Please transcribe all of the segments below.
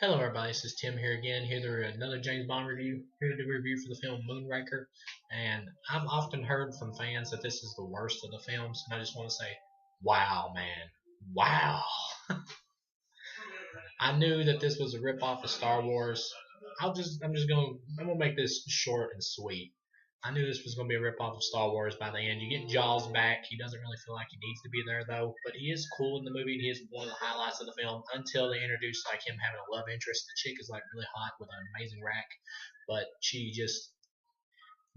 Hello everybody, this is Tim here again, here to another James Bond review, here to review for the film Moonraker, and I've often heard from fans that this is the worst of the films, and I just want to say, wow man, wow. I knew that this was a ripoff of Star Wars. I'm gonna make this short and sweet. I knew this was gonna be a ripoff of Star Wars by the end. You get Jaws back. He doesn't really feel like he needs to be there though, but he is cool in the movie. And he is one of the highlights of the film until they introduce like him having a love interest. The chick is like really hot with an amazing rack, but she just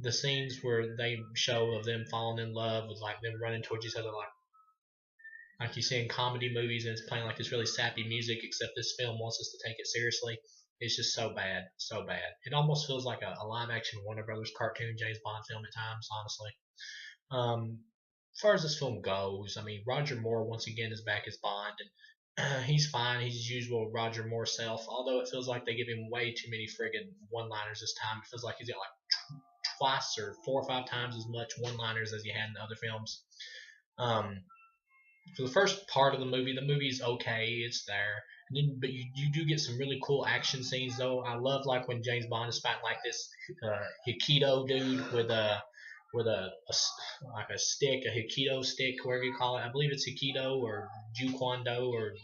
the scenes where they show of them falling in love with like them running towards each other like you see in comedy movies, and it's playing like this really sappy music. Except this film wants us to take it seriously. It's just so bad, so bad. It almost feels like a live action Warner Brothers cartoon James Bond film at times, honestly. As far as this film goes, I mean, Roger Moore once again is back as Bond, and he's fine. He's his usual Roger Moore self. Although it feels like they give him way too many friggin' one-liners this time. It feels like he's got like twice or four or five times as much one-liners as he had in the other films. Um, for the first part of the movie is okay. It's there. And then, but you do get some really cool action scenes though. I love like when James Bond is fighting like this Hikido dude with a like a stick, a Hikido stick, whatever you call it. I believe it's Hikido or Jukwando or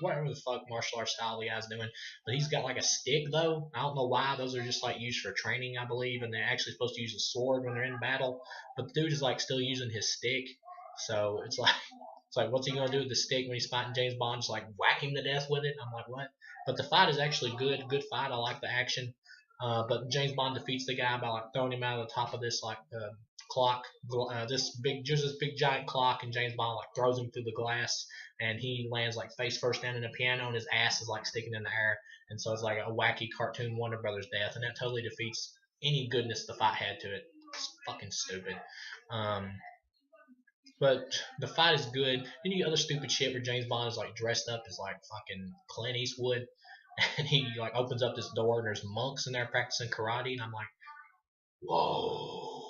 whatever the fuck martial arts style the guy's doing. But he's got like a stick though. I don't know why. Those are just like used for training, I believe, and they're actually supposed to use a sword when they're in battle. But the dude is like still using his stick. So it's like, what's he gonna do with the stick when he's fighting James Bond? Just like whacking to death with it. I'm like, what? But the fight is actually good fight. I like the action. But James Bond defeats the guy by like throwing him out of the top of this like clock, this big giant clock, and James Bond like throws him through the glass, and he lands like face first down in the piano, and his ass is like sticking in the air, and so it's like a wacky cartoon Warner Brothers death, and that totally defeats any goodness the fight had to it. It's fucking stupid. Um, but the fight is good. Then you get other stupid shit where James Bond is like dressed up as like fucking Clint Eastwood, and he like opens up this door and there's monks in there practicing karate, and I'm like, whoa.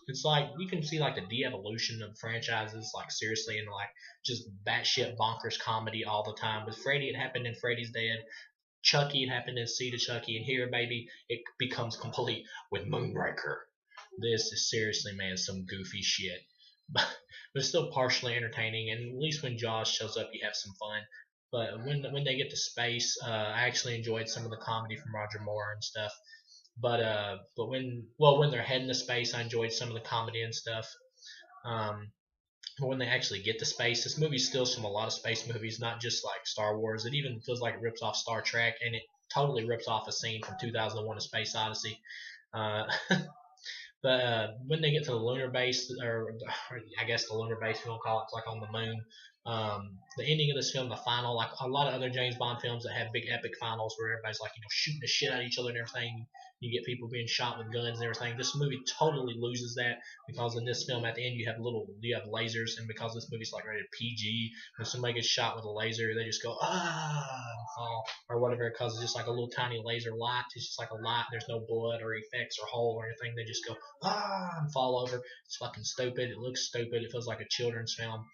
It's like you can see like the de-evolution of franchises, like seriously, and like just batshit bonkers comedy all the time. With Freddy, it happened in Freddy's Dead. Chucky, it happened in Seed of Chucky, and here, baby, it becomes complete with Moonraker. This is seriously, man, some goofy shit. But it's still partially entertaining, and at least when Jaws shows up, you have some fun. But when they get to space, I actually enjoyed some of the comedy from Roger Moore and stuff. But when they're heading to space, I enjoyed some of the comedy and stuff. Um, but when they actually get to space, this movie steals from a lot of space movies, not just like Star Wars. It even feels like it rips off Star Trek, and it totally rips off a scene from 2001: A Space Odyssey. Uh, But when they get to the lunar base, or I guess the lunar base, we don't call it, it's like on the moon. The ending of this film, the final, like a lot of other James Bond films that have big epic finals where everybody's like, shooting the shit out of each other and everything. You get people being shot with guns and everything. This movie totally loses that because in this film at the end you have lasers, and because this movie's like rated PG, when somebody gets shot with a laser, they just go and fall or whatever, because it's just like a little tiny laser light. It's just like a light. There's no blood or effects or hole or anything. They just go and fall over. It's fucking stupid. It looks stupid. It feels like a children's film.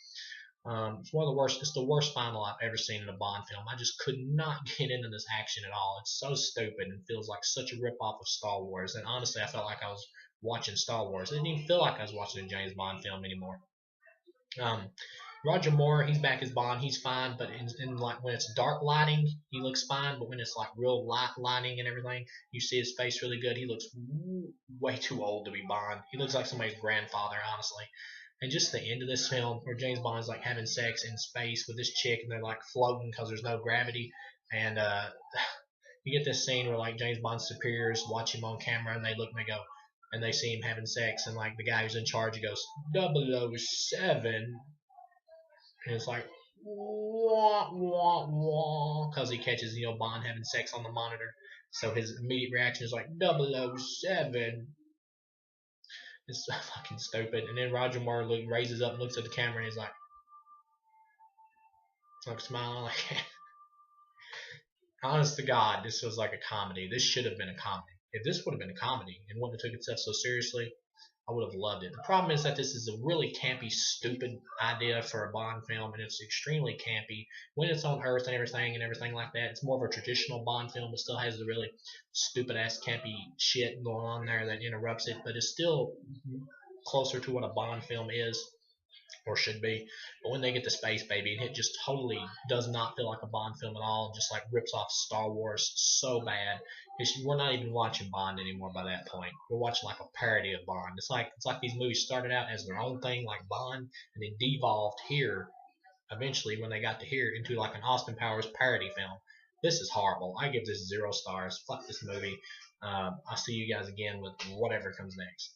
It's one of the worst. It's the worst final I've ever seen in a Bond film. I just could not get into this action at all. It's so stupid and feels like such a rip off of Star Wars. And honestly, I felt like I was watching Star Wars. It didn't even feel like I was watching a James Bond film anymore. Um, Roger Moore, he's back as Bond. He's fine, but in like when it's dark lighting, he looks fine. But when it's like real light lighting and everything, you see his face really good. He looks way too old to be Bond. He looks like somebody's grandfather, honestly. And just the end of this film, where James Bond's like having sex in space with this chick, and they're like floating because there's no gravity. And you get this scene where like James Bond's superiors watch him on camera, and they look and they go, and they see him having sex, and like the guy who's in charge, he goes 007, and it's like wah wah wah, because he catches Bond having sex on the monitor. So his immediate reaction is like 007. It's so fucking stupid. And then Roger Moore raises up and looks at the camera, and he's like smiling like honest to God, this was like a comedy. This should have been a comedy. If this would have been a comedy and wouldn't have took itself so seriously, I would have loved it. The problem is that this is a really campy, stupid idea for a Bond film, and it's extremely campy when it's on Earth and everything like that. It's more of a traditional Bond film, but still has the really stupid ass campy shit going on there that interrupts it, but it's still closer to what a Bond film is or should be. But when they get to space, baby, and it just totally does not feel like a Bond film at all, just like rips off Star Wars so bad. We're not even watching Bond anymore by that point. We're watching like a parody of Bond. It's like these movies started out as their own thing, like Bond, and then devolved here eventually when they got to here into like an Austin Powers parody film. This is horrible. I give this 0 stars. Fuck this movie. I'll see you guys again with whatever comes next.